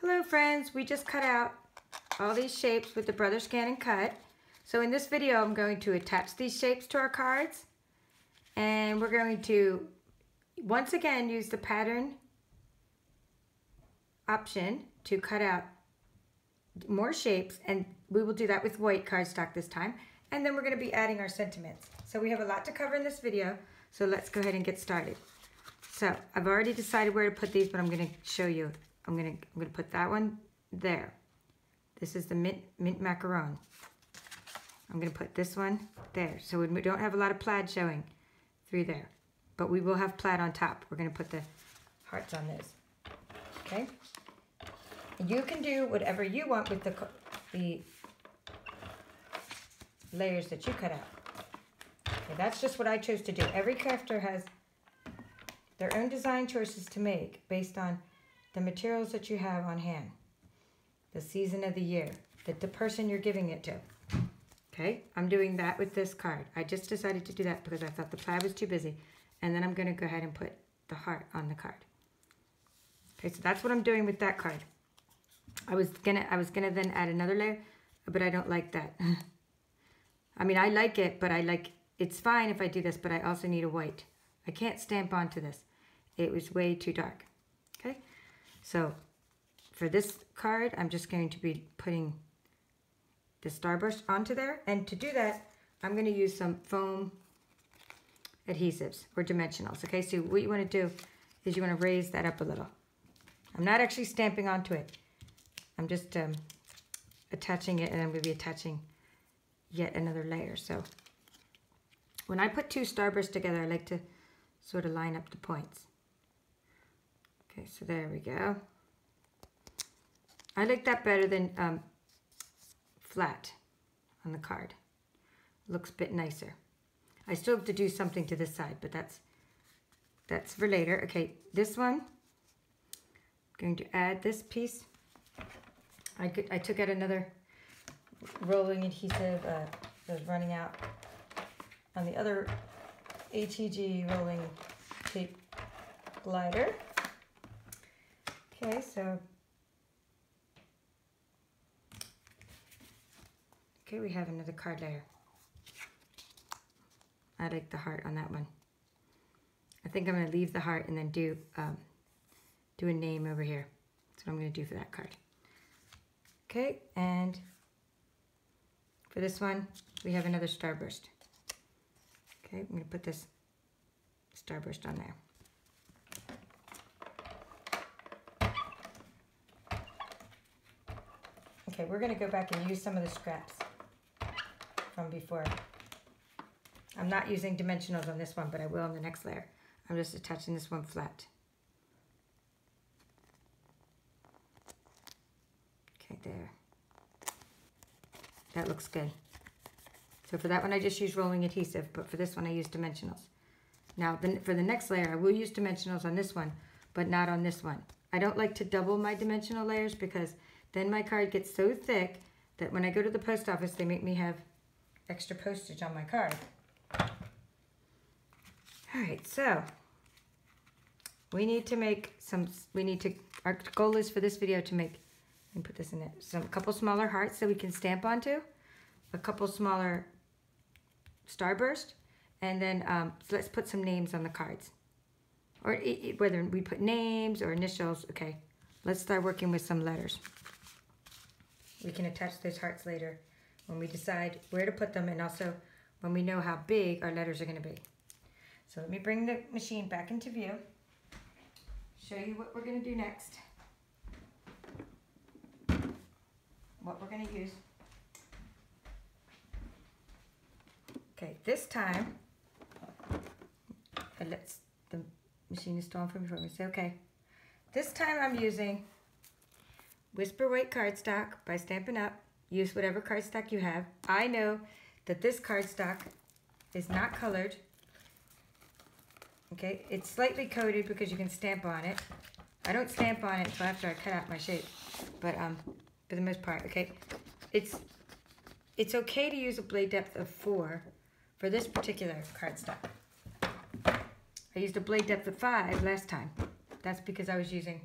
Hello friends, we just cut out all these shapes with the Brother ScanNCut. So in this video I'm going to attach these shapes to our cards, and we're going to once again use the pattern option to cut out more shapes, and we will do that with white cardstock this time, and then we're going to be adding our sentiments. So we have a lot to cover in this video, so let's go ahead and get started. So I've already decided where to put these, but I'm going to show you. I'm going to put that one there. This is the mint macaron. I'm going to put this one there. So we don't have a lot of plaid showing through there, but we will have plaid on top. We're going to put the hearts on those. Okay? You can do whatever you want with the layers that you cut out. Okay, that's just what I chose to do. Every crafter has their own design choices to make based on the materials that you have on hand, the season of the year, the person you're giving it to. Okay, I'm doing that with this card. I just decided to do that because I thought the plaid was too busy, and then I'm going to go ahead and put the heart on the card. Okay, so that's what I'm doing with that card. I was gonna then add another layer, but I don't like that. I mean, I like it, but it's fine if I do this, but I also need a white. I can't stamp onto this. It was way too dark. Okay, so for this card, I'm just going to be putting the starburst onto there, and to do that, I'm going to use some foam adhesives or dimensionals. Okay, so what you want to do is you want to raise that up a little. I'm not actually stamping onto it. I'm just attaching it, and I'm going to be attaching yet another layer. So when I put two starbursts together, I like to sort of line up the points. Okay, so there we go. I like that better than flat on the card. Looks a bit nicer. I still have to do something to this side, but that's for later. Okay, this one, I'm going to add this piece. I took out another rolling adhesive that was running out on the other ATG rolling tape glider. Okay, so we have another card layer. I like the heart on that one. I think I'm going to leave the heart and then do a name over here. That's what I'm going to do for that card. Okay, and for this one, we have another starburst. Okay, I'm going to put this starburst on there. Okay, we're going to go back and use some of the scraps from before. I'm not using dimensionals on this one, but I will on the next layer. I'm just attaching this one flat. Okay, there. That looks good. So for that one, I just use rolling adhesive, but for this one, I use dimensionals. Now, for the next layer, I will use dimensionals on this one, but not on this one. I don't like to double my dimensional layers because then my card gets so thick that when I go to the post office, they make me have extra postage on my card. All right, so we need to make our goal is for this video to make, let me put this in it, a couple smaller hearts that we can stamp onto, a couple smaller starburst, and then so let's put some names on the cards. Or whether we put names or initials, okay. Let's start working with some letters. We can attach those hearts later when we decide where to put them, and also when we know how big our letters are going to be. So let me bring the machine back into view, show you what we're going to do next, what we're going to use. Okay, this time, the machine is stalling for me. So, okay, this time I'm using Whisper White cardstock by Stampin' Up. Use whatever cardstock you have. I know that this cardstock is not colored. Okay, it's slightly coated because you can stamp on it. I don't stamp on it until after I cut out my shape, but for the most part, okay. It's okay to use a blade depth of 4 for this particular cardstock. I used a blade depth of 5 last time. That's because I was using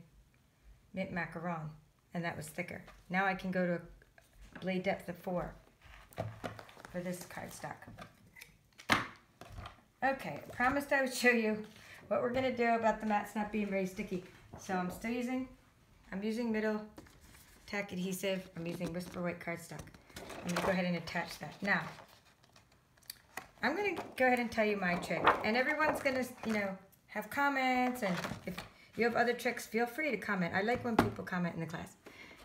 mint macaron. and that was thicker. Now I can go to a blade depth of 4 for this cardstock. Okay, I promised I would show you what we're gonna do about the mats not being very sticky. So I'm using middle tack adhesive. I'm using Whisper White cardstock. I'm gonna go ahead and attach that. Now, I'm gonna go ahead and tell you my trick, and everyone's gonna, you know, have comments, and if you have other tricks, feel free to comment. I like when people comment in the class,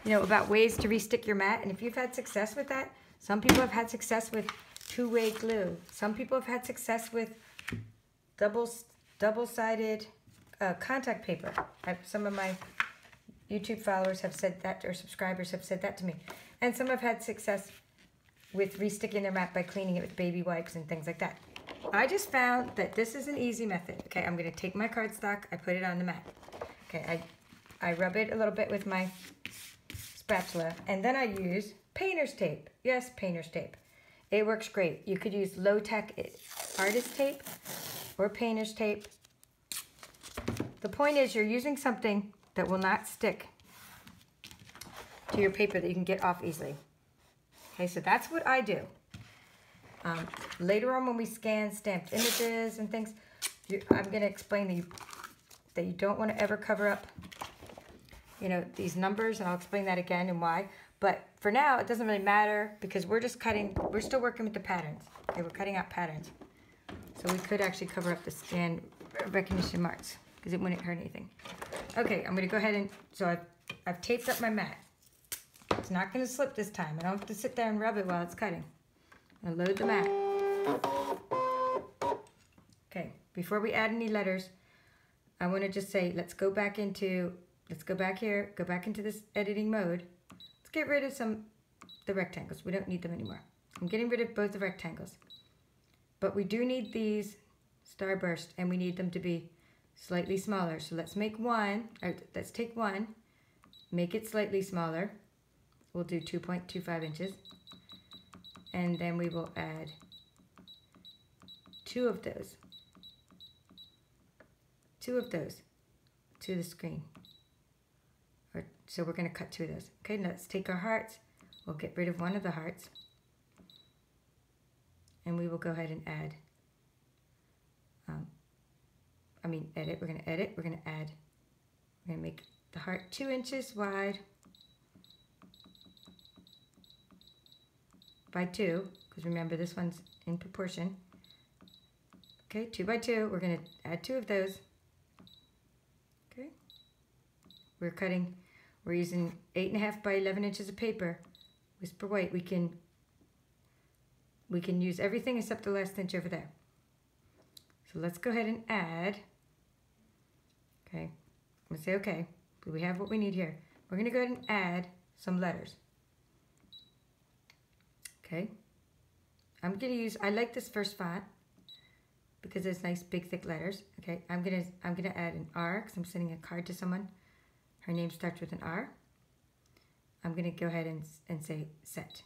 you know, about ways to restick your mat, and if you've had success with that. Some people have had success with two-way glue. Some people have had success with double-sided contact paper. Some of my YouTube followers have said that, or subscribers have said that to me. And some have had success with resticking their mat by cleaning it with baby wipes and things like that. I just found that this is an easy method. Okay, I'm gonna take my cardstock, I put it on the mat. Okay, I rub it a little bit with my spatula, and then I use painter's tape. Yes, painter's tape. It works great. You could use low-tech artist tape or painter's tape. The point is you're using something that will not stick to your paper that you can get off easily. Okay, so that's what I do. Later on when we scan stamped images and things, I'm going to explain that you don't want to ever cover up, you know, these numbers, and I'll explain that again and why. But for now, it doesn't really matter because we're still working with the patterns. Okay, we're cutting out patterns. So we could actually cover up the scan recognition marks because it wouldn't hurt anything. Okay, I'm gonna go ahead and, so I've taped up my mat. It's not gonna slip this time. I don't have to sit there and rub it while it's cutting. I'm gonna load the mat. Before we add any letters, I want to just say, let's go back here, go back into this editing mode. Let's get rid of the rectangles. We don't need them anymore. I'm getting rid of both the rectangles. But we do need these starburst, and we need them to be slightly smaller. So let's make one, or let's take one, make it slightly smaller. We'll do 2.25 inches. And then we will add 2 of those to the screen. So we're going to cut 2 of those. Okay, now let's take our hearts. We'll get rid of one of the hearts. And we will go ahead and add, edit. We're going to edit. We're going to make the heart 2 inches wide by 2, because remember this one's in proportion. Okay, 2 by 2. We're going to add 2 of those. Okay, we're using 8.5 by 11 inches of paper. Whisper White. We can use everything except the last inch over there. So let's go ahead and add. Okay, I'm gonna say okay. We have what we need here. We're gonna go ahead and add some letters. Okay, I'm gonna use, I like this first font because it's nice big thick letters. Okay, I'm gonna add an R because I'm sending a card to someone. Her name starts with an R. I'm gonna go ahead and say set.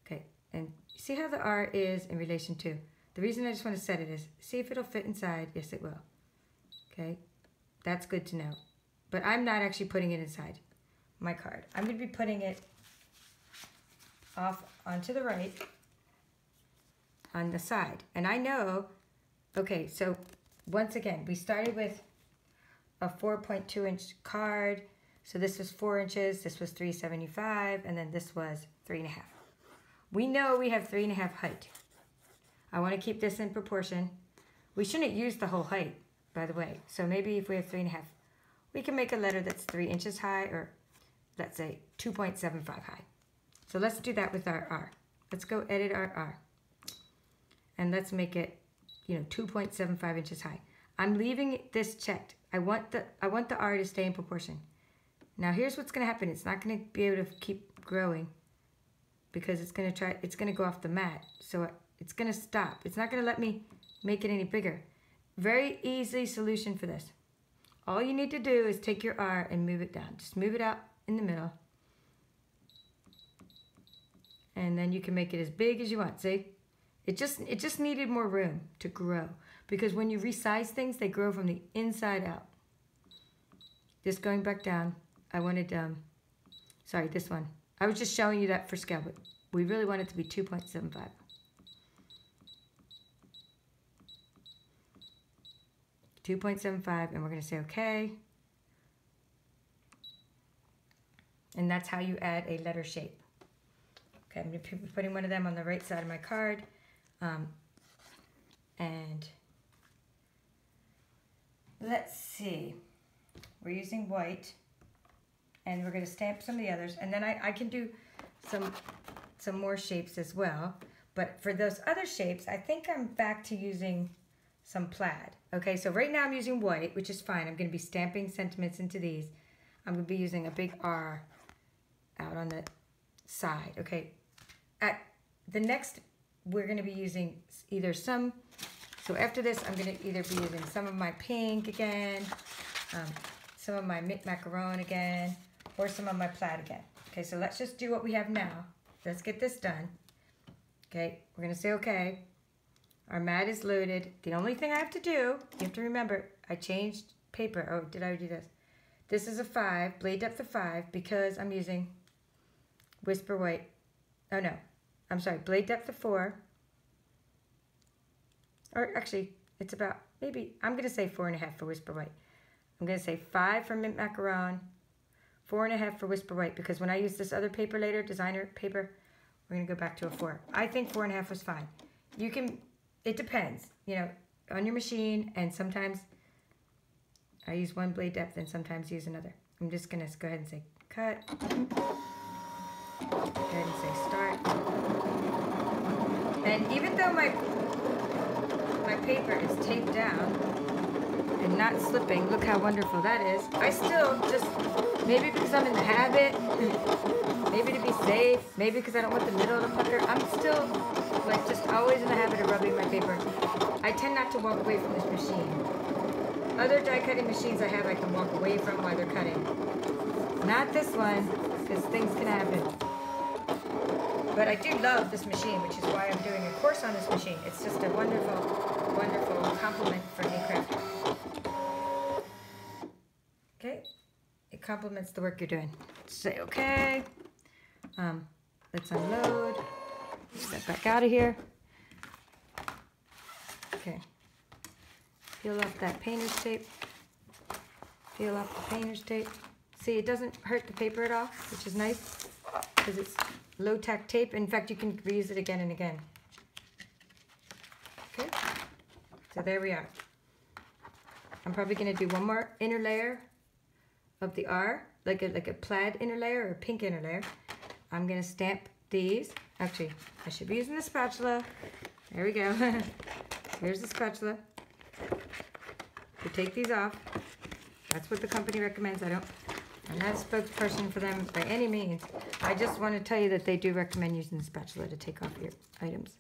Okay, and see how the R is in relation to, the reason I just want to set it is, see if it'll fit inside. Yes, it will. Okay, that's good to know. But I'm not actually putting it inside my card. I'm going to be putting it off onto the right on the side. And I know, okay, so once again, we started with a 4.2 inch card. So this was 4 inches, this was 3.75, and then this was 3.5. We know we have 3.5 height. I want to keep this in proportion. We shouldn't use the whole height, by the way. So maybe if we have 3.5, we can make a letter that's 3 inches high, or let's say 2.75 high. So let's do that with our R. Let's go edit our R. And let's make it, 2.75 inches high. I'm leaving this checked. I want the R to stay in proportion. Now here's what's going to happen. It's not going to be able to keep growing because it's going to go off the mat. So it's going to stop. It's not going to let me make it any bigger. Very easy solution for this. All you need to do is take your R and move it down. Just move it out in the middle. And then you can make it as big as you want. See? It just needed more room to grow. Because when you resize things, they grow from the inside out. Just going back down, I wanted Sorry, this one. I was just showing you that for scale, but we really want it to be 2.75. And we're going to say okay. And that's how you add a letter shape. Okay, I'm going to be putting one of them on the right side of my card. And let's see. We're using white. And we're going to stamp some of the others. And then I can do some more shapes as well. But for those other shapes, I think I'm back to using some plaid. Okay, so right now I'm using white, which is fine. I'm going to be stamping sentiments into these. I'm going to be using a big R out on the side. Okay, at the next, we're going to be using either some, so after this, I'm going to either be using some of my pink again, some of my mint macaron again, or some of my plaid again. Okay, so let's just do what we have now. Let's get this done. Okay, we're going to say okay. Our mat is loaded. The only thing I have to do, you have to remember, I changed paper. Oh, did I do this? This is a 5, blade depth of 5, because I'm using Whisper White. Oh no, I'm sorry, blade depth of 4. Or actually, it's about, maybe, I'm going to say 4.5 for Whisper White. I'm going to say 5 for mint macaron, 4.5 for Whisper White, because when I use this other paper later, designer paper, we're going to go back to a 4. I think 4.5 was fine. You can, it depends, you know, on your machine, and sometimes I use one blade depth and sometimes use another. I'm just going to go ahead and say cut. Go ahead and say start. And even though my paper is taped down and not slipping, look how wonderful that is. I still just, maybe because I'm in the habit, maybe to be safe, maybe because I don't want the middle to pucker, I'm still like just always in the habit of rubbing my paper. I tend not to walk away from this machine. Other die cutting machines I have, I can walk away from while they're cutting. Not this one, because things can happen. But I do love this machine, which is why I'm doing a course on this machine. It's just a wonderful, wonderful compliment for any crafter. Okay, it complements the work you're doing. Say okay. Let's unload. Step back out of here. Okay. Peel off that painter's tape. Peel off the painter's tape. See, it doesn't hurt the paper at all, which is nice because it's low-tack tape. In fact, you can reuse it again and again. Okay, so there we are. I'm probably going to do one more inner layer of the R, like a plaid inner layer or a pink inner layer. I'm going to stamp these. Actually, I should be using the spatula. There we go. Here's the spatula. You take these off. That's what the company recommends. I'm not a spokesperson for them by any means. I just want to tell you that they do recommend using the spatula to take off your items.